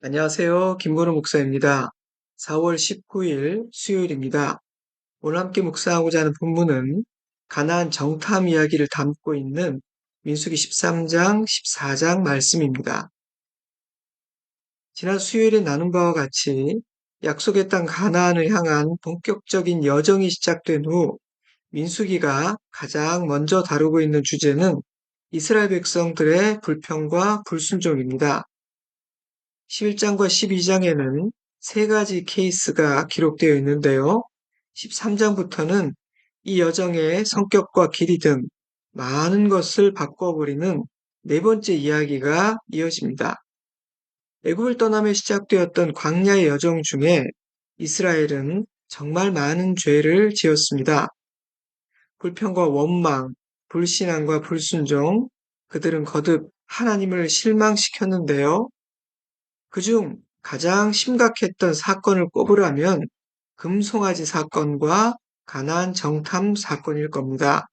안녕하세요. 김건우 목사입니다. 4월 19일 수요일입니다. 오늘 함께 묵상하고자 하는 본문은 가나안 정탐 이야기를 담고 있는 민수기 13장, 14장 말씀입니다. 지난 수요일에 나눈 바와 같이 약속의 땅 가나안을 향한 본격적인 여정이 시작된 후 민수기가 가장 먼저 다루고 있는 주제는 이스라엘 백성들의 불평과 불순종입니다. 11장과 12장에는 세 가지 케이스가 기록되어 있는데요. 13장부터는 이 여정의 성격과 길이 등 많은 것을 바꿔버리는 네 번째 이야기가 이어집니다. 애굽을 떠나며 시작되었던 광야의 여정 중에 이스라엘은 정말 많은 죄를 지었습니다. 불평과 원망, 불신앙과 불순종, 그들은 거듭 하나님을 실망시켰는데요. 그중 가장 심각했던 사건을 꼽으라면 금송아지 사건과 가나안 정탐 사건일 겁니다.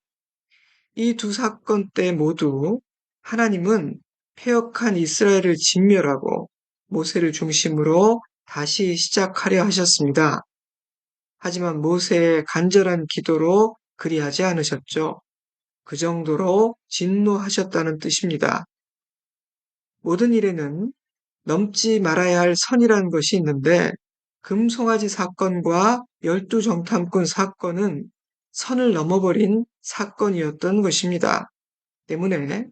이 두 사건 때 모두 하나님은 패역한 이스라엘을 진멸하고 모세를 중심으로 다시 시작하려 하셨습니다. 하지만 모세의 간절한 기도로 그리하지 않으셨죠. 그 정도로 진노하셨다는 뜻입니다. 모든 일에는 넘지 말아야 할 선이라는 것이 있는데 금송아지 사건과 열두 정탐꾼 사건은 선을 넘어버린 사건이었던 것입니다. 때문에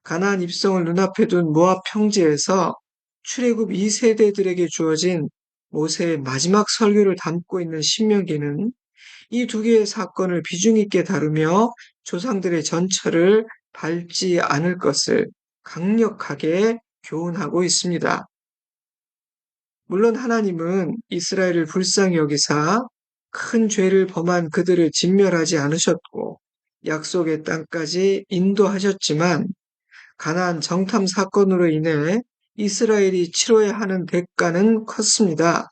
가나안 입성을 눈앞에 둔 모압 평지에서 출애굽 2세대들에게 주어진 모세의 마지막 설교를 담고 있는 신명기는 이 두 개의 사건을 비중 있게 다루며 조상들의 전철을 밟지 않을 것을 강력하게 교훈하고 있습니다. 물론 하나님은 이스라엘을 불쌍히 여기사 큰 죄를 범한 그들을 진멸하지 않으셨고 약속의 땅까지 인도하셨지만 가나안 정탐 사건으로 인해 이스라엘이 치러야 하는 대가는 컸습니다.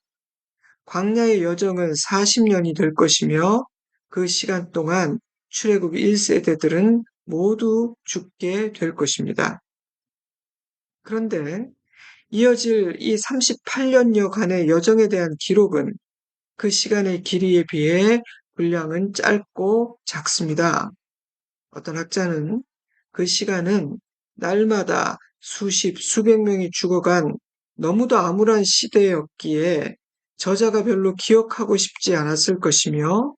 광야의 여정은 40년이 될 것이며 그 시간 동안 출애굽 1세대들은 모두 죽게 될 것입니다. 그런데 이어질 이 38년여간의 여정에 대한 기록은 그 시간의 길이에 비해 분량은 짧고 작습니다. 어떤 학자는 그 시간은 날마다 수십, 수백 명이 죽어간 너무도 암울한 시대였기에 저자가 별로 기억하고 싶지 않았을 것이며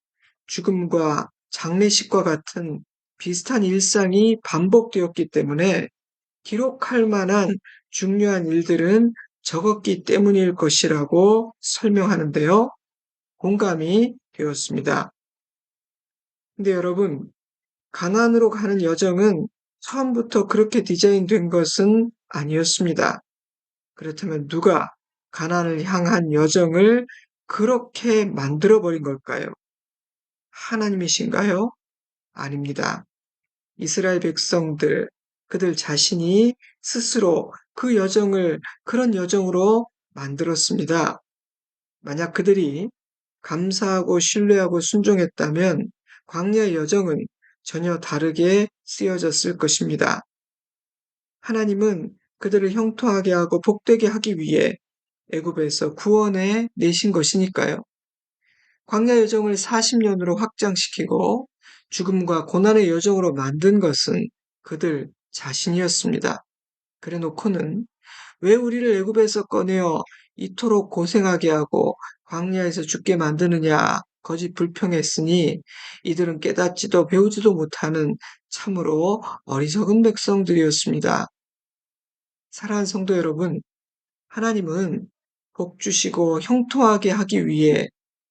죽음과 장례식과 같은 비슷한 일상이 반복되었기 때문에 기록할 만한 중요한 일들은 적었기 때문일 것이라고 설명하는데요. 공감이 되었습니다. 근데 여러분, 가나안으로 가는 여정은 처음부터 그렇게 디자인된 것은 아니었습니다. 그렇다면 누가 가나안을 향한 여정을 그렇게 만들어버린 걸까요? 하나님이신가요? 아닙니다. 이스라엘 백성들, 그들 자신이 스스로 그 여정을 그런 여정으로 만들었습니다. 만약 그들이 감사하고 신뢰하고 순종했다면 광야의 여정은 전혀 다르게 쓰여졌을 것입니다. 하나님은 그들을 형통하게 하고 복되게 하기 위해 애굽에서 구원해 내신 것이니까요. 광야 여정을 40년으로 확장시키고 죽음과 고난의 여정으로 만든 것은 그들 자신이었습니다. 그래 놓고는 왜 우리를 애굽에서 꺼내어 이토록 고생하게 하고 광야에서 죽게 만드느냐 거짓 불평했으니 이들은 깨닫지도 배우지도 못하는 참으로 어리석은 백성들이었습니다. 사랑하는 성도 여러분, 하나님은 복 주시고 형통하게 하기 위해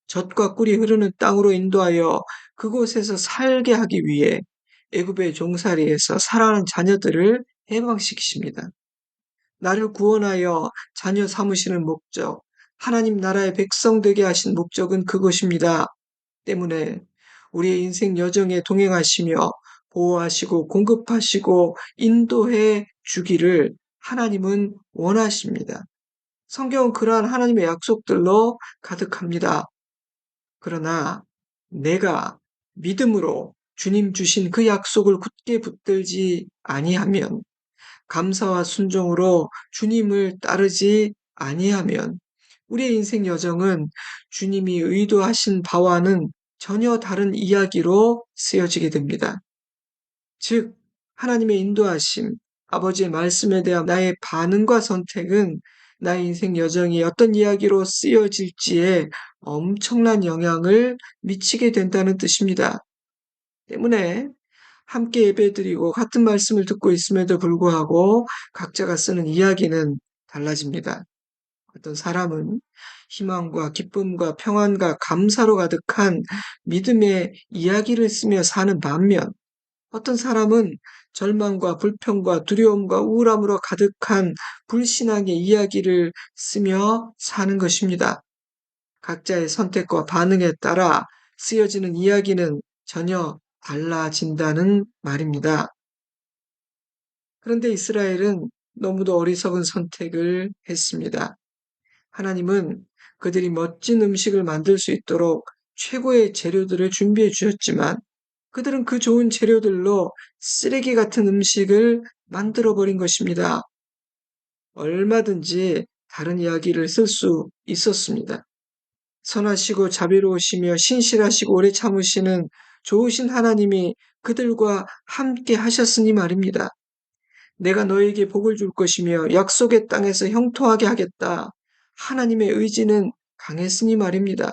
젖과 꿀이 흐르는 땅으로 인도하여 그곳에서 살게 하기 위해 애굽의 종살이에서 살아가는 자녀들을 해방시키십니다. 나를 구원하여 자녀 삼으시는 목적, 하나님 나라의 백성 되게 하신 목적은 그것입니다. 때문에 우리의 인생 여정에 동행하시며 보호하시고 공급하시고 인도해 주기를 하나님은 원하십니다. 성경은 그러한 하나님의 약속들로 가득합니다. 그러나 내가 믿음으로 주님 주신 그 약속을 굳게 붙들지 아니하면 감사와 순종으로 주님을 따르지 아니하면 우리의 인생 여정은 주님이 의도하신 바와는 전혀 다른 이야기로 쓰여지게 됩니다. 즉, 하나님의 인도하심, 아버지의 말씀에 대한 나의 반응과 선택은 나의 인생 여정이 어떤 이야기로 쓰여질지에 엄청난 영향을 미치게 된다는 뜻입니다. 때문에 함께 예배드리고 같은 말씀을 듣고 있음에도 불구하고 각자가 쓰는 이야기는 달라집니다. 어떤 사람은 희망과 기쁨과 평안과 감사로 가득한 믿음의 이야기를 쓰며 사는 반면 어떤 사람은 절망과 불평과 두려움과 우울함으로 가득한 불신앙의 이야기를 쓰며 사는 것입니다. 각자의 선택과 반응에 따라 쓰여지는 이야기는 전혀 달라진다는 말입니다. 그런데 이스라엘은 너무도 어리석은 선택을 했습니다. 하나님은 그들이 멋진 음식을 만들 수 있도록 최고의 재료들을 준비해 주셨지만 그들은 그 좋은 재료들로 쓰레기 같은 음식을 만들어 버린 것입니다. 얼마든지 다른 이야기를 쓸 수 있었습니다. 선하시고 자비로우시며 신실하시고 오래 참으시는 좋으신 하나님이 그들과 함께 하셨으니 말입니다. 내가 너에게 복을 줄 것이며 약속의 땅에서 형통하게 하겠다. 하나님의 의지는 강했으니 말입니다.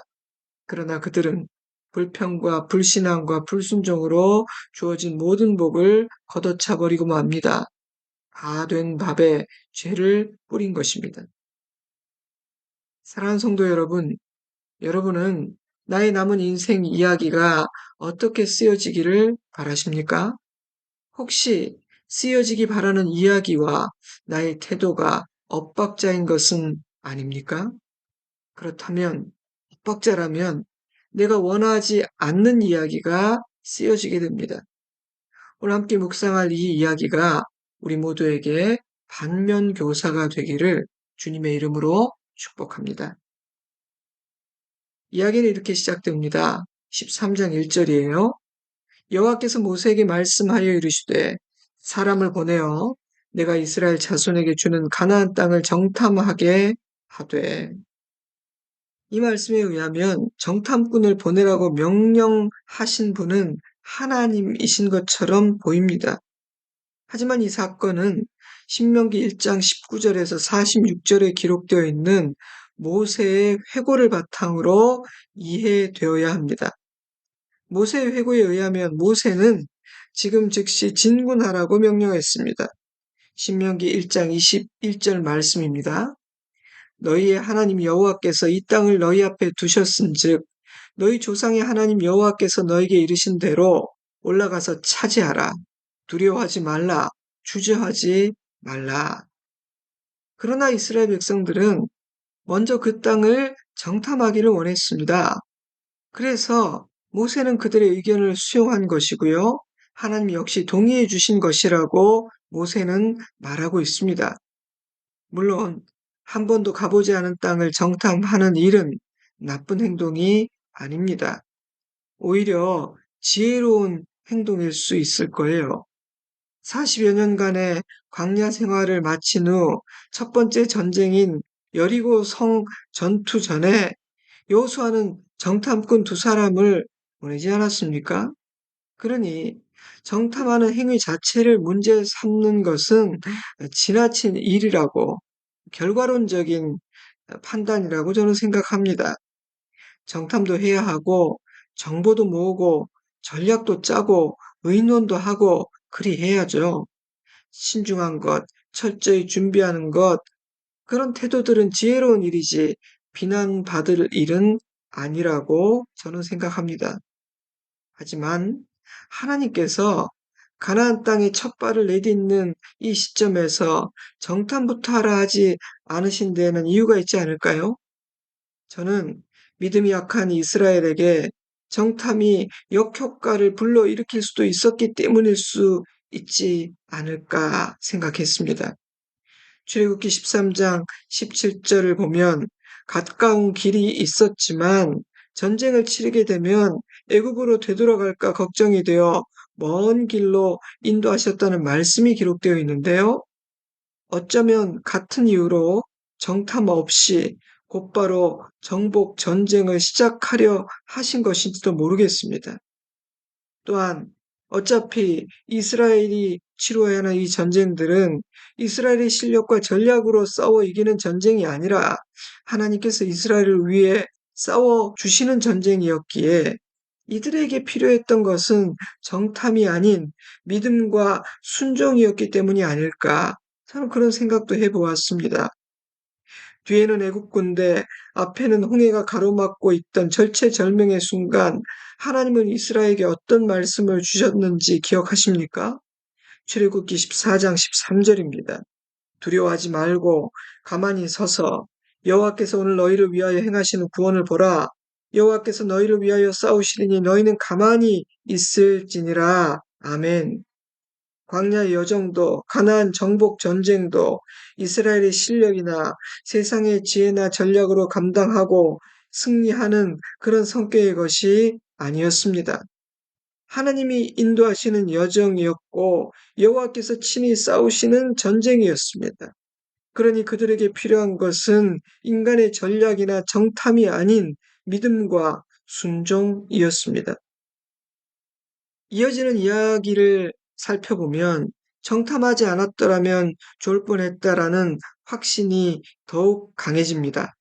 그러나 그들은 불평과 불신앙과 불순종으로 주어진 모든 복을 걷어차 버리고 맙니다. 다 된 밥에 죄를 뿌린 것입니다. 사랑하는 성도 여러분, 여러분은 나의 남은 인생 이야기가 어떻게 쓰여지기를 바라십니까? 혹시 쓰여지기 바라는 이야기와 나의 태도가 엇박자인 것은 아닙니까? 그렇다면, 엇박자라면 내가 원하지 않는 이야기가 쓰여지게 됩니다. 오늘 함께 묵상할 이 이야기가 우리 모두에게 반면교사가 되기를 주님의 이름으로 축복합니다. 이야기는 이렇게 시작됩니다. 13장 1절이에요. 여호와께서 모세에게 말씀하여 이르시되 사람을 보내어 내가 이스라엘 자손에게 주는 가나안 땅을 정탐하게 하되, 이 말씀에 의하면 정탐꾼을 보내라고 명령하신 분은 하나님이신 것처럼 보입니다. 하지만 이 사건은 신명기 1장 19절에서 46절에 기록되어 있는 모세의 회고를 바탕으로 이해되어야 합니다. 모세의 회고에 의하면 모세는 지금 즉시 진군하라고 명령했습니다. 신명기 1장 21절 말씀입니다. 너희의 하나님 여호와께서 이 땅을 너희 앞에 두셨은즉 너희 조상의 하나님 여호와께서 너희에게 이르신 대로 올라가서 차지하라. 두려워하지 말라. 주저하지 말라. 그러나 이스라엘 백성들은 먼저 그 땅을 정탐하기를 원했습니다. 그래서 모세는 그들의 의견을 수용한 것이고요. 하나님 역시 동의해 주신 것이라고 모세는 말하고 있습니다. 물론 한 번도 가보지 않은 땅을 정탐하는 일은 나쁜 행동이 아닙니다. 오히려 지혜로운 행동일 수 있을 거예요. 40여 년간의 광야 생활을 마친 후 첫 번째 전쟁인 여리고 성 전투 전에 여호수아는 정탐꾼 두 사람을 보내지 않았습니까? 그러니 정탐하는 행위 자체를 문제 삼는 것은 지나친 일이라고, 결과론적인 판단이라고 저는 생각합니다. 정탐도 해야 하고 정보도 모으고 전략도 짜고 의논도 하고 그리 해야죠. 신중한 것, 철저히 준비하는 것, 그런 태도들은 지혜로운 일이지 비난받을 일은 아니라고 저는 생각합니다. 하지만 하나님께서 가나안 땅에 첫 발을 내딛는 이 시점에서 정탐부터 하라 하지 않으신 데에는 이유가 있지 않을까요? 저는 믿음이 약한 이스라엘에게 정탐이 역효과를 불러일으킬 수도 있었기 때문일 수 있지 않을까 생각했습니다. 출애굽기 13장 17절을 보면 가까운 길이 있었지만 전쟁을 치르게 되면 애굽으로 되돌아갈까 걱정이 되어 먼 길로 인도하셨다는 말씀이 기록되어 있는데요. 어쩌면 같은 이유로 정탐 없이 곧바로 정복 전쟁을 시작하려 하신 것인지도 모르겠습니다. 또한 어차피 이스라엘이 치러야 하는 이 전쟁들은 이스라엘의 실력과 전략으로 싸워 이기는 전쟁이 아니라 하나님께서 이스라엘을 위해 싸워 주시는 전쟁이었기에 이들에게 필요했던 것은 정탐이 아닌 믿음과 순종이었기 때문이 아닐까. 저는 그런 생각도 해보았습니다. 뒤에는 애국 군대, 앞에는 홍해가 가로막고 있던 절체절명의 순간 하나님은 이스라엘에게 어떤 말씀을 주셨는지 기억하십니까? 출애굽기 14장 13절입니다. 두려워하지 말고 가만히 서서 여호와께서 오늘 너희를 위하여 행하시는 구원을 보라. 여호와께서 너희를 위하여 싸우시리니 너희는 가만히 있을지니라. 아멘. 광야의 여정도 가나안 정복 전쟁도 이스라엘의 실력이나 세상의 지혜나 전략으로 감당하고 승리하는 그런 성격의 것이 아니었습니다. 하나님이 인도하시는 여정이었고 여호와께서 친히 싸우시는 전쟁이었습니다. 그러니 그들에게 필요한 것은 인간의 전략이나 정탐이 아닌 믿음과 순종이었습니다. 이어지는 이야기를 살펴보면 정탐하지 않았더라면 좋을 뻔했다라는 확신이 더욱 강해집니다.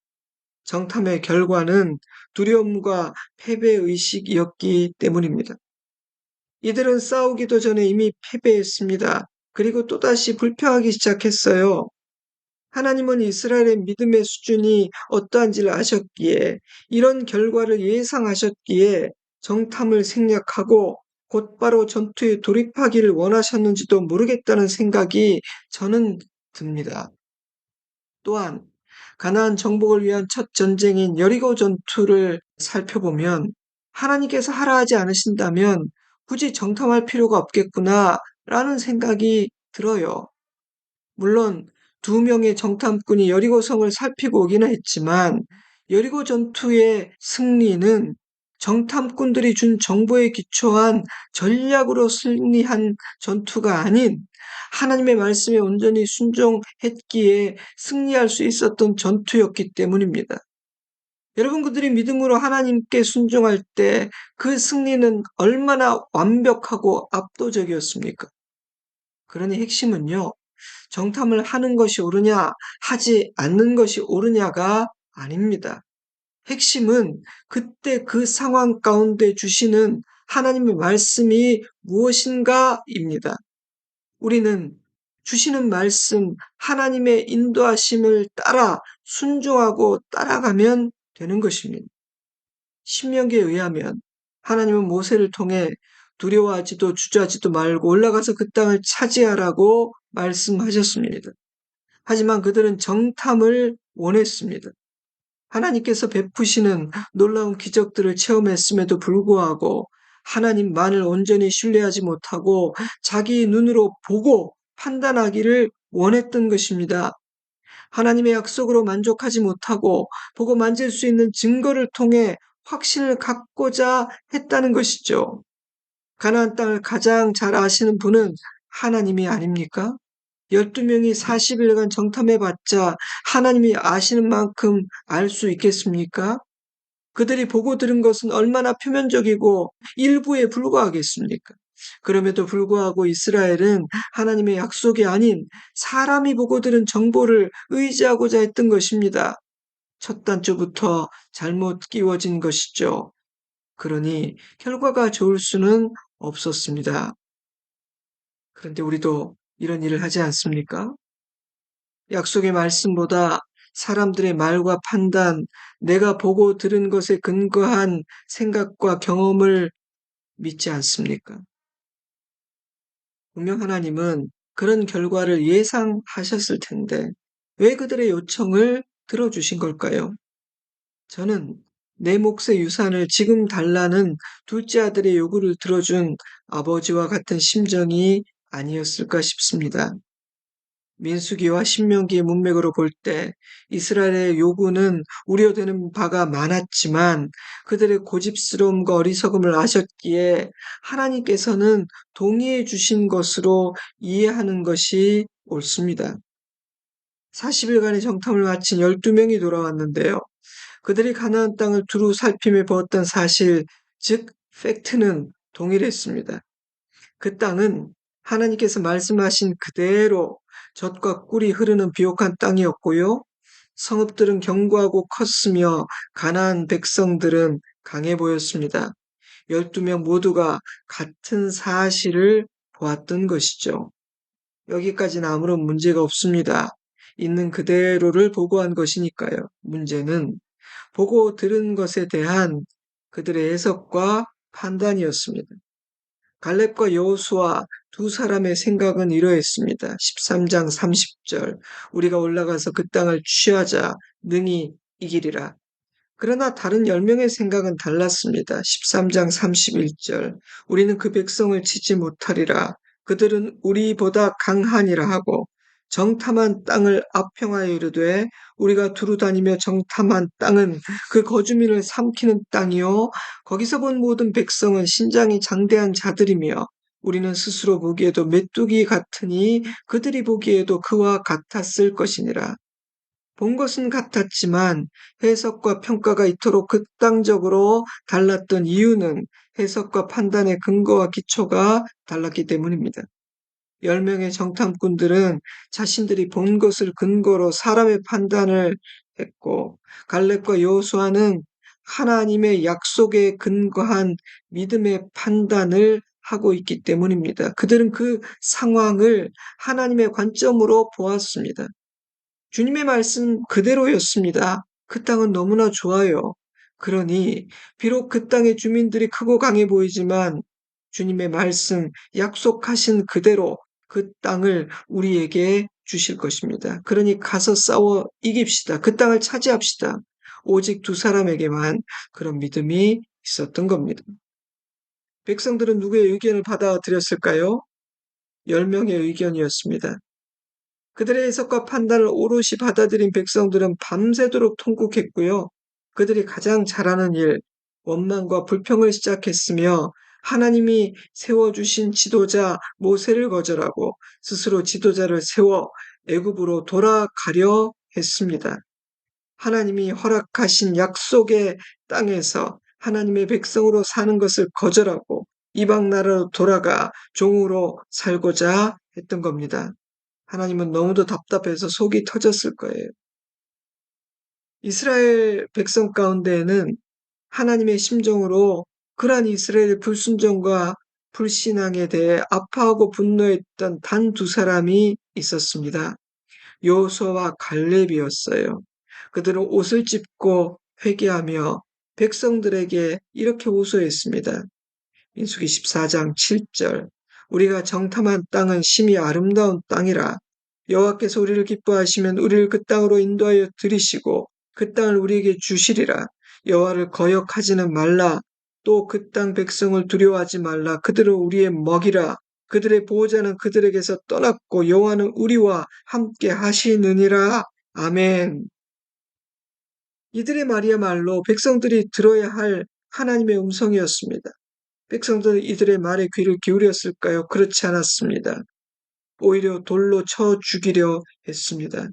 정탐의 결과는 두려움과 패배의식이었기 때문입니다. 이들은 싸우기도 전에 이미 패배했습니다. 그리고 또다시 불평하기 시작했어요. 하나님은 이스라엘의 믿음의 수준이 어떠한지를 아셨기에 이런 결과를 예상하셨기에 정탐을 생략하고 곧바로 전투에 돌입하기를 원하셨는지도 모르겠다는 생각이 저는 듭니다. 또한 가나안 정복을 위한 첫 전쟁인 여리고 전투를 살펴보면 하나님께서 하라 하지 않으신다면 굳이 정탐할 필요가 없겠구나라는 생각이 들어요. 물론 2명의 정탐꾼이 여리고성을 살피고 오기는 했지만 여리고 전투의 승리는 정탐꾼들이 준 정보에 기초한 전략으로 승리한 전투가 아닌 하나님의 말씀에 온전히 순종했기에 승리할 수 있었던 전투였기 때문입니다. 여러분, 그들이 믿음으로 하나님께 순종할 때 그 승리는 얼마나 완벽하고 압도적이었습니까? 그러니 핵심은요, 정탐을 하는 것이 옳으냐, 하지 않는 것이 옳으냐가 아닙니다. 핵심은 그때 그 상황 가운데 주시는 하나님의 말씀이 무엇인가입니다. 우리는 주시는 말씀, 하나님의 인도하심을 따라 순종하고 따라가면 되는 것입니다. 신명기에 의하면 하나님은 모세를 통해 두려워하지도 주저하지도 말고 올라가서 그 땅을 차지하라고 말씀하셨습니다. 하지만 그들은 정탐을 원했습니다. 하나님께서 베푸시는 놀라운 기적들을 체험했음에도 불구하고 하나님만을 온전히 신뢰하지 못하고 자기 눈으로 보고 판단하기를 원했던 것입니다. 하나님의 약속으로 만족하지 못하고 보고 만질 수 있는 증거를 통해 확신을 갖고자 했다는 것이죠. 가나안 땅을 가장 잘 아시는 분은 하나님이 아닙니까? 12명이 40일간 정탐해봤자 하나님이 아시는 만큼 알 수 있겠습니까? 그들이 보고 들은 것은 얼마나 표면적이고 일부에 불과하겠습니까? 그럼에도 불구하고 이스라엘은 하나님의 약속이 아닌 사람이 보고 들은 정보를 의지하고자 했던 것입니다. 첫 단추부터 잘못 끼워진 것이죠. 그러니 결과가 좋을 수는 없었습니다. 그런데 우리도 이런 일을 하지 않습니까? 약속의 말씀보다 사람들의 말과 판단, 내가 보고 들은 것에 근거한 생각과 경험을 믿지 않습니까? 분명 하나님은 그런 결과를 예상하셨을 텐데 왜 그들의 요청을 들어주신 걸까요? 저는 내 몫의 유산을 지금 달라는 둘째 아들의 요구를 들어준 아버지와 같은 심정이 아니었을까 싶습니다. 민수기와 신명기의 문맥으로 볼 때 이스라엘의 요구는 우려되는 바가 많았지만 그들의 고집스러움과 어리석음을 아셨기에 하나님께서는 동의해 주신 것으로 이해하는 것이 옳습니다. 40일간의 정탐을 마친 12명이 돌아왔는데요. 그들이 가나안 땅을 두루 살피며 보았던 사실, 즉 팩트는 동일했습니다. 그 땅은 하나님께서 말씀하신 그대로 젖과 꿀이 흐르는 비옥한 땅이었고요. 성읍들은 견고하고 컸으며 가나안 백성들은 강해 보였습니다. 12명 모두가 같은 사실을 보았던 것이죠. 여기까지는 아무런 문제가 없습니다. 있는 그대로를 보고한 것이니까요. 문제는 보고 들은 것에 대한 그들의 해석과 판단이었습니다. 갈렙과 여호수아 두 사람의 생각은 이러했습니다. 13장 30절 우리가 올라가서 그 땅을 취하자 능히 이기리라. 그러나 다른 10명의 생각은 달랐습니다. 13장 31절 우리는 그 백성을 치지 못하리라. 그들은 우리보다 강하니라 하고 정탐한 땅을 압평하여 이르되 우리가 두루 다니며 정탐한 땅은 그 거주민을 삼키는 땅이요 거기서 본 모든 백성은 신장이 장대한 자들이며 우리는 스스로 보기에도 메뚜기 같으니 그들이 보기에도 그와 같았을 것이니라. 본 것은 같았지만 해석과 평가가 이토록 극단적으로 달랐던 이유는 해석과 판단의 근거와 기초가 달랐기 때문입니다. 10명의 정탐꾼들은 자신들이 본 것을 근거로 사람의 판단을 했고 갈렙과 여호수아는 하나님의 약속에 근거한 믿음의 판단을 하고 있기 때문입니다. 그들은 그 상황을 하나님의 관점으로 보았습니다. 주님의 말씀 그대로였습니다. 그 땅은 너무나 좋아요. 그러니 비록 그 땅의 주민들이 크고 강해 보이지만 주님의 말씀 약속하신 그대로 그 땅을 우리에게 주실 것입니다. 그러니 가서 싸워 이깁시다. 그 땅을 차지합시다. 오직 두 사람에게만 그런 믿음이 있었던 겁니다. 백성들은 누구의 의견을 받아들였을까요? 10명의 의견이었습니다. 그들의 해석과 판단을 오롯이 받아들인 백성들은 밤새도록 통곡했고요. 그들이 가장 잘하는 일, 원망과 불평을 시작했으며 하나님이 세워주신 지도자 모세를 거절하고 스스로 지도자를 세워 애굽으로 돌아가려 했습니다. 하나님이 허락하신 약속의 땅에서 하나님의 백성으로 사는 것을 거절하고 이방 나라로 돌아가 종으로 살고자 했던 겁니다. 하나님은 너무도 답답해서 속이 터졌을 거예요. 이스라엘 백성 가운데에는 하나님의 심정으로 그러한 이스라엘의 불순종과 불신앙에 대해 아파하고 분노했던 단 두 사람이 있었습니다. 여호수아와 갈렙이었어요. 그들은 옷을 찢고 회개하며 백성들에게 이렇게 호소했습니다. 민수기 14장 7절 우리가 정탐한 땅은 심히 아름다운 땅이라 여호와께서 우리를 기뻐하시면 우리를 그 땅으로 인도하여 들이시고 그 땅을 우리에게 주시리라. 여호와를 거역하지는 말라. 또 그 땅 백성을 두려워하지 말라. 그들은 우리의 먹이라. 그들의 보호자는 그들에게서 떠났고 여호와는 우리와 함께 하시느니라. 아멘. 이들의 말이야말로 백성들이 들어야 할 하나님의 음성이었습니다. 백성들은 이들의 말에 귀를 기울였을까요? 그렇지 않았습니다. 오히려 돌로 쳐 죽이려 했습니다.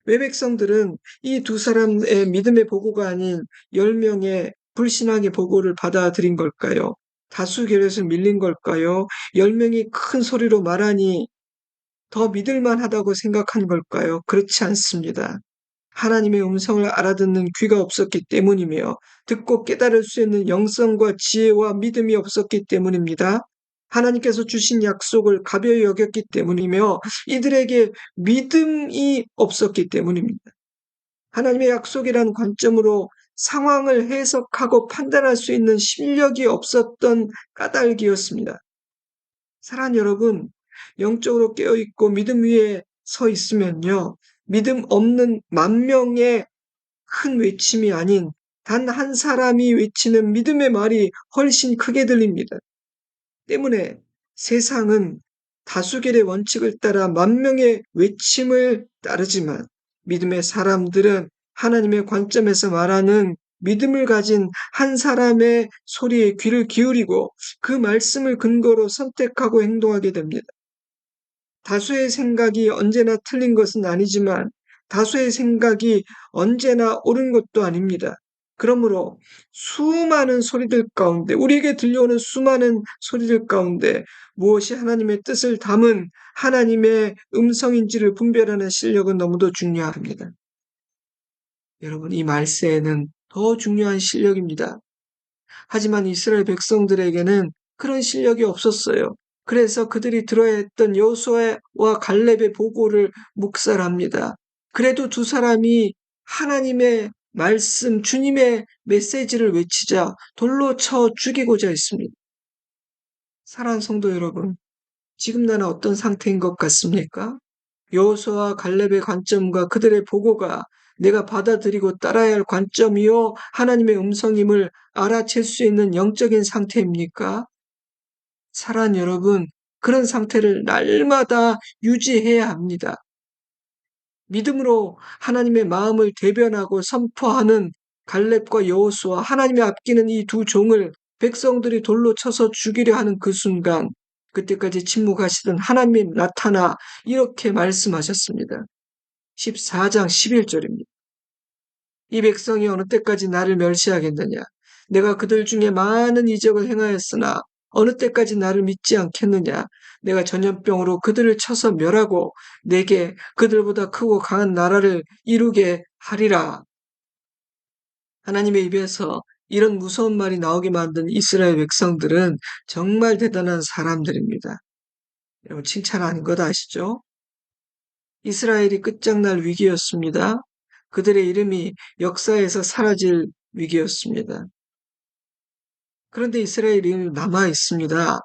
왜 백성들은 이 두 사람의 믿음의 보고가 아닌 10명의 불신앙의 보고를 받아들인 걸까요? 다수 결여에서 밀린 걸까요? 10명이 큰 소리로 말하니 더 믿을만하다고 생각한 걸까요? 그렇지 않습니다. 하나님의 음성을 알아듣는 귀가 없었기 때문이며 듣고 깨달을 수 있는 영성과 지혜와 믿음이 없었기 때문입니다. 하나님께서 주신 약속을 가벼이 여겼기 때문이며 이들에게 믿음이 없었기 때문입니다. 하나님의 약속이라는 관점으로 상황을 해석하고 판단할 수 있는 실력이 없었던 까닭이었습니다. 사랑하는 여러분, 영적으로 깨어있고 믿음 위에 서 있으면요. 믿음 없는 만 명의 큰 외침이 아닌 단 한 사람이 외치는 믿음의 말이 훨씬 크게 들립니다. 때문에 세상은 다수결의 원칙을 따라 만 명의 외침을 따르지만 믿음의 사람들은 하나님의 관점에서 말하는 믿음을 가진 한 사람의 소리에 귀를 기울이고 그 말씀을 근거로 선택하고 행동하게 됩니다. 다수의 생각이 언제나 틀린 것은 아니지만 다수의 생각이 언제나 옳은 것도 아닙니다. 그러므로 수많은 소리들 가운데, 우리에게 들려오는 수많은 소리들 가운데 무엇이 하나님의 뜻을 담은 하나님의 음성인지를 분별하는 실력은 너무도 중요합니다. 여러분, 이 말세에는 더 중요한 실력입니다. 하지만 이스라엘 백성들에게는 그런 실력이 없었어요. 그래서 그들이 들어야 했던 여호수아와 갈렙의 보고를 묵살합니다. 그래도 두 사람이 하나님의 말씀, 주님의 메시지를 외치자 돌로 쳐 죽이고자 했습니다. 사랑하는 성도 여러분, 지금 나는 어떤 상태인 것 같습니까? 여호수아와 갈렙의 관점과 그들의 보고가 내가 받아들이고 따라야 할 관점이요 하나님의 음성임을 알아챌 수 있는 영적인 상태입니까? 사랑하는 여러분, 그런 상태를 날마다 유지해야 합니다. 믿음으로 하나님의 마음을 대변하고 선포하는 갈렙과 여호수아, 하나님이 아끼는 이 두 종을 백성들이 돌로 쳐서 죽이려 하는 그 순간, 그때까지 침묵하시던 하나님이 나타나 이렇게 말씀하셨습니다. 14장 11절입니다. 이 백성이 어느 때까지 나를 멸시하겠느냐? 내가 그들 중에 많은 이적을 행하였으나 어느 때까지 나를 믿지 않겠느냐? 내가 전염병으로 그들을 쳐서 멸하고 내게 그들보다 크고 강한 나라를 이루게 하리라. 하나님의 입에서 이런 무서운 말이 나오게 만든 이스라엘 백성들은 정말 대단한 사람들입니다. 여러분 칭찬 아닌 것 아시죠? 이스라엘이 끝장날 위기였습니다. 그들의 이름이 역사에서 사라질 위기였습니다. 그런데 이스라엘 이름이 남아 있습니다.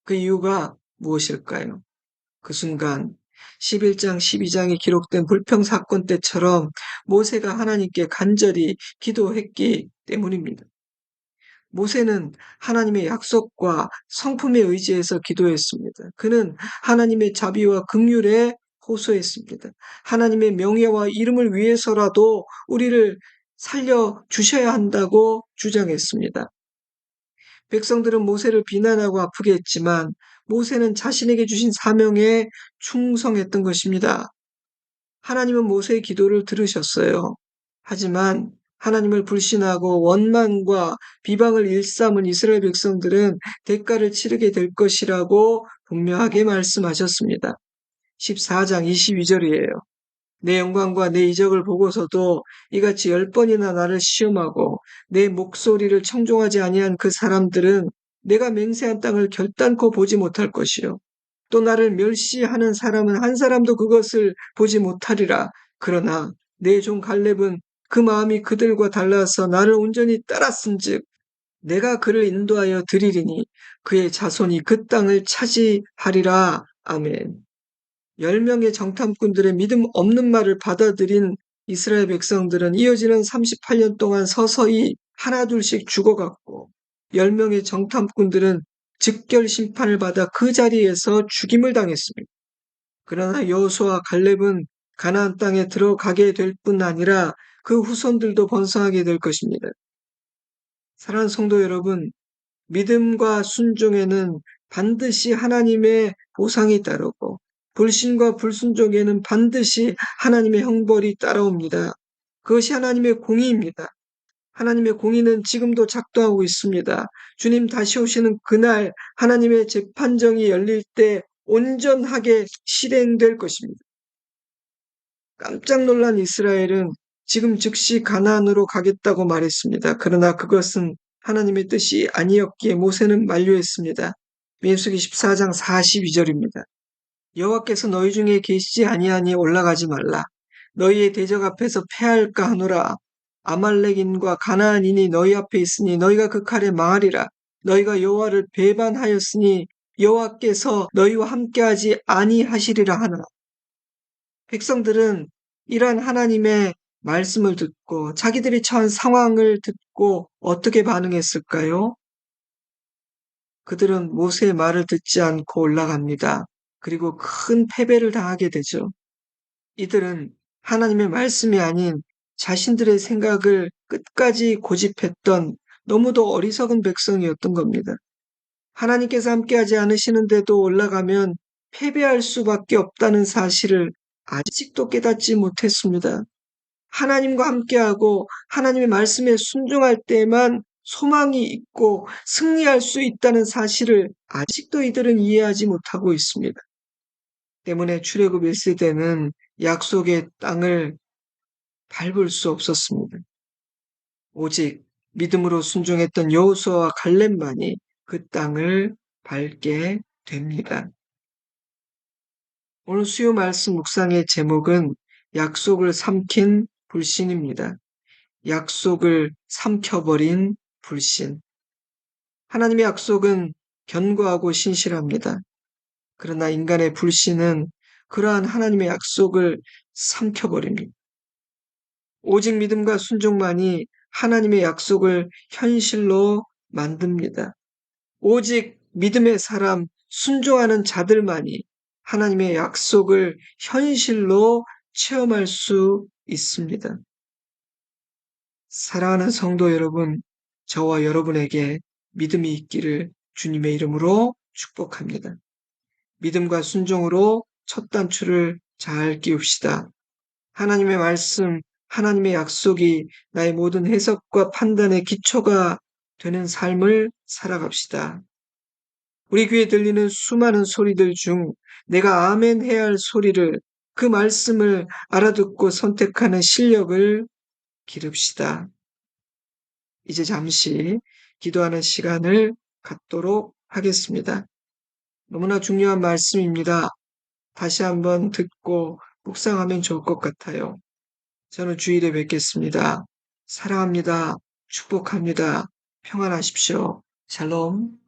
그 이유가 무엇일까요? 그 순간 11장, 12장에 기록된 불평 사건 때처럼 모세가 하나님께 간절히 기도했기 때문입니다. 모세는 하나님의 약속과 성품에 의지해서 기도했습니다. 그는 하나님의 자비와 긍휼에 호소했습니다. 하나님의 명예와 이름을 위해서라도 우리를 살려주셔야 한다고 주장했습니다. 백성들은 모세를 비난하고 아프게 했지만 모세는 자신에게 주신 사명에 충성했던 것입니다. 하나님은 모세의 기도를 들으셨어요. 하지만 하나님을 불신하고 원망과 비방을 일삼은 이스라엘 백성들은 대가를 치르게 될 것이라고 분명하게 말씀하셨습니다. 14장 22절이에요. 내 영광과 내 이적을 보고서도 이같이 10번이나 나를 시험하고 내 목소리를 청종하지 아니한 그 사람들은 내가 맹세한 땅을 결단코 보지 못할 것이요. 또 나를 멸시하는 사람은 한 사람도 그것을 보지 못하리라. 그러나 내 종 갈렙은 그 마음이 그들과 달라서 나를 온전히 따랐은즉 내가 그를 인도하여 드리리니 그의 자손이 그 땅을 차지하리라. 아멘. 10명의 정탐꾼들의 믿음 없는 말을 받아들인 이스라엘 백성들은 이어지는 38년 동안 서서히 하나둘씩 죽어갔고 10명의 정탐꾼들은 즉결 심판을 받아 그 자리에서 죽임을 당했습니다. 그러나 여호수아와 갈렙은 가나안 땅에 들어가게 될 뿐 아니라 그 후손들도 번성하게 될 것입니다. 사랑하는 성도 여러분, 믿음과 순종에는 반드시 하나님의 보상이 따르고 불신과 불순종에는 반드시 하나님의 형벌이 따라옵니다. 그것이 하나님의 공의입니다. 하나님의 공의는 지금도 작동하고 있습니다. 주님 다시 오시는 그날 하나님의 재판정이 열릴 때 온전하게 실행될 것입니다. 깜짝 놀란 이스라엘은 지금 즉시 가나안으로 가겠다고 말했습니다. 그러나 그것은 하나님의 뜻이 아니었기에 모세는 만류했습니다. 민수기 14장 42절입니다. 여호와께서 너희 중에 계시지 아니하니 올라가지 말라. 너희의 대적 앞에서 패할까 하노라. 아말렉인과 가나안인이 너희 앞에 있으니 너희가 그 칼에 망하리라. 너희가 여호와를 배반하였으니 여호와께서 너희와 함께하지 아니하시리라 하노라. 백성들은 이러한 하나님의 말씀을 듣고 자기들이 처한 상황을 듣고 어떻게 반응했을까요? 그들은 모세의 말을 듣지 않고 올라갑니다. 그리고 큰 패배를 당하게 되죠. 이들은 하나님의 말씀이 아닌 자신들의 생각을 끝까지 고집했던 너무도 어리석은 백성이었던 겁니다. 하나님께서 함께하지 않으시는데도 올라가면 패배할 수밖에 없다는 사실을 아직도 깨닫지 못했습니다. 하나님과 함께하고 하나님의 말씀에 순종할 때에만 소망이 있고 승리할 수 있다는 사실을 아직도 이들은 이해하지 못하고 있습니다. 때문에 출애굽 1세대는 약속의 땅을 밟을 수 없었습니다. 오직 믿음으로 순종했던 여호수아와 갈렙만이 그 땅을 밟게 됩니다. 오늘 수요 말씀 묵상의 제목은 약속을 삼킨 불신입니다. 약속을 삼켜버린 불신. 하나님의 약속은 견고하고 신실합니다. 그러나 인간의 불신은 그러한 하나님의 약속을 삼켜버립니다. 오직 믿음과 순종만이 하나님의 약속을 현실로 만듭니다. 오직 믿음의 사람, 순종하는 자들만이 하나님의 약속을 현실로 체험할 수 있습니다. 사랑하는 성도 여러분, 저와 여러분에게 믿음이 있기를 주님의 이름으로 축복합니다. 믿음과 순종으로 첫 단추를 잘 끼웁시다. 하나님의 말씀, 하나님의 약속이 나의 모든 해석과 판단의 기초가 되는 삶을 살아갑시다. 우리 귀에 들리는 수많은 소리들 중 내가 아멘 해야 할 소리를, 그 말씀을 알아듣고 선택하는 실력을 기릅시다. 이제 잠시 기도하는 시간을 갖도록 하겠습니다. 너무나 중요한 말씀입니다. 다시 한번 듣고 묵상하면 좋을 것 같아요. 저는 주일에 뵙겠습니다. 사랑합니다. 축복합니다. 평안하십시오. 샬롬.